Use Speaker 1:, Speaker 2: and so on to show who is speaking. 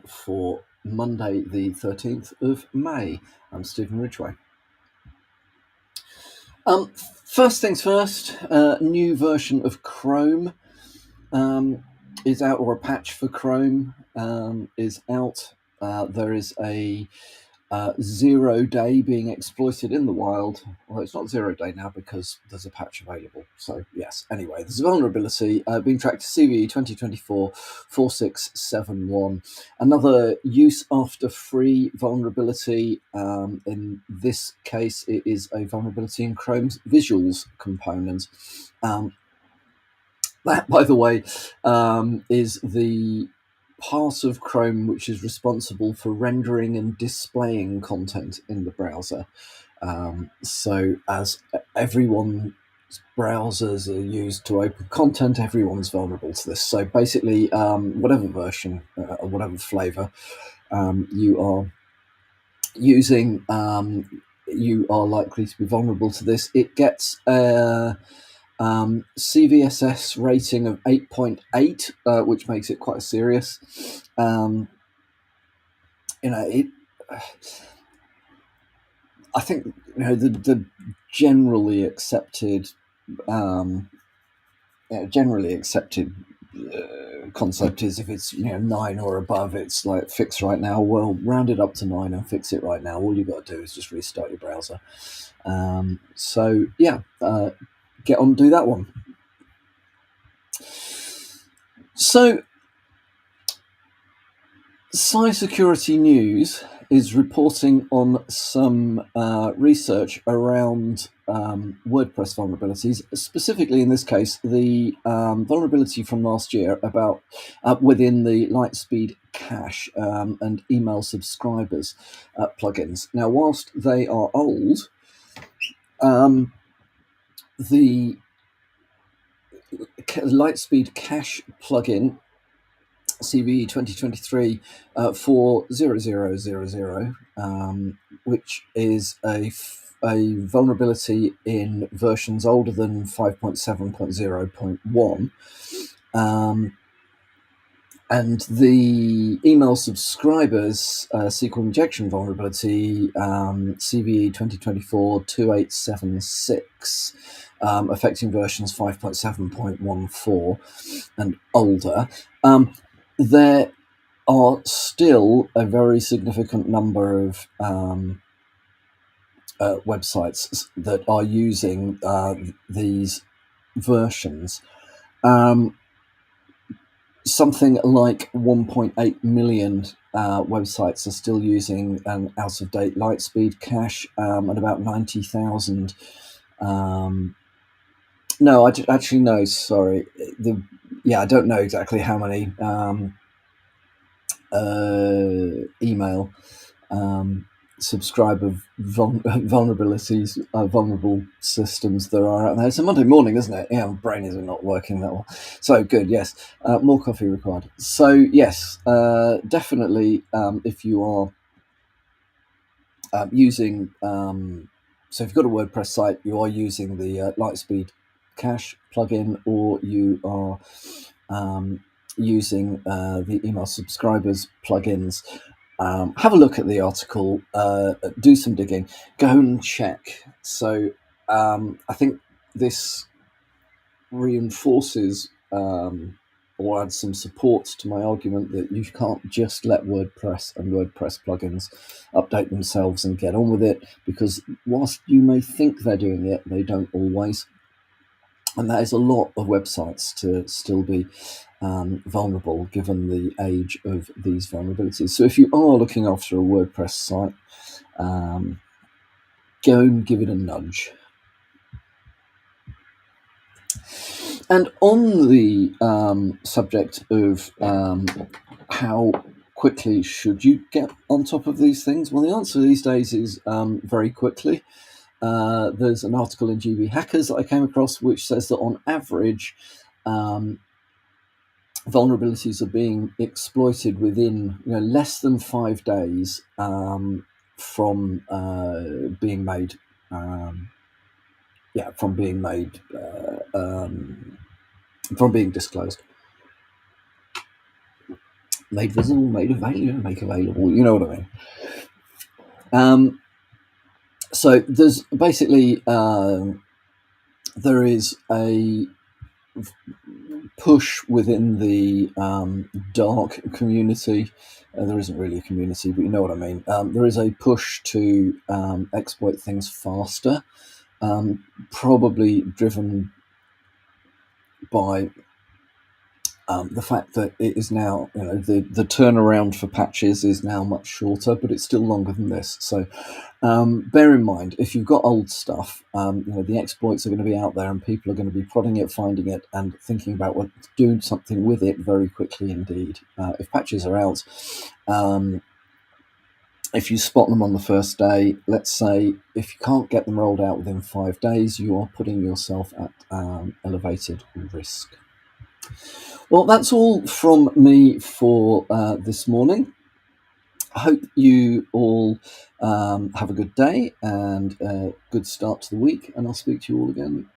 Speaker 1: For Monday, the 13th of May. I'm Stephen Ridgway. First things first, new version of Chrome is out, or a patch for Chrome is out. There is a 0 day being exploited in the wild. Well, it's not 0 day now because there's a patch available. So yes, anyway, there's a vulnerability being tracked to CVE 2024-4671. Another use after free vulnerability. In this case, it is a vulnerability in Chrome's visuals component. That, by the way, is the part of Chrome which is responsible for rendering and displaying content in the browser. So as everyone's browsers are used to open content, everyone's vulnerable to this. So basically, whatever version or whatever flavor you are using, you are likely to be vulnerable to this. It gets CVSS rating of 8.8, which makes it quite serious. I think the generally accepted concept is if it's 9 or above, it's like fix right now. Well, round it up to 9 and fix it right now. All you've got to do is just restart your browser. So yeah, get on and do that one. So Cybersecurity News is reporting on some research around WordPress vulnerabilities, specifically in this case the vulnerability from last year about within the Lightspeed cache and email subscribers plugins. Now, whilst they are old, the Lightspeed cache plugin CVE 2023 40000, which is a vulnerability in versions older than 5.7.0.1. And the email subscribers SQL injection vulnerability, CVE 2024-2876, affecting versions 5.7.14 and older. There are still a very significant number of websites that are using these versions. Something like 1.8 million websites are still using an out-of-date Lightspeed cache, and about 90,000. No, actually no. Sorry, I don't know exactly how many email subscriber vulnerabilities, vulnerable systems there are out there. It's a Monday morning, isn't it? Yeah, my brain is not working that well. So good, yes. More coffee required. So yes, definitely. If you are using, so if you've got a WordPress site, you are using the Lightspeed cache plugin, or you are using the email subscribers plugins. Have a look at the article, do some digging, go and check. So I think this reinforces or adds some support to my argument that you can't just let WordPress and WordPress plugins update themselves and get on with it, because whilst you may think they're doing it, they don't always. And that is a lot of websites to still be vulnerable given the age of these vulnerabilities. So if you are looking after a WordPress site, go and give it a nudge. And on the subject of how quickly should you get on top of these things, well, the answer these days is very quickly. There's an article in GB Hackers that I came across which says that on average, vulnerabilities are being exploited within less than 5 days from being made. From being disclosed. made visible, made available, make available. You know what I mean? So there's basically there is a push within the dark community. There isn't really a community, but you know what I mean. There is a push to exploit things faster, probably driven by the fact that it is now, the turnaround for patches is now much shorter, but it's still longer than this. So bear in mind, if you've got old stuff, the exploits are going to be out there and people are going to be prodding it, finding it, and thinking about what to do something with it very quickly indeed. If patches are out, if you spot them on the first day, let's say if you can't get them rolled out within 5 days, you are putting yourself at elevated risk. Well, that's all from me for this morning. I hope you all have a good day and a good start to the week, and I'll speak to you all again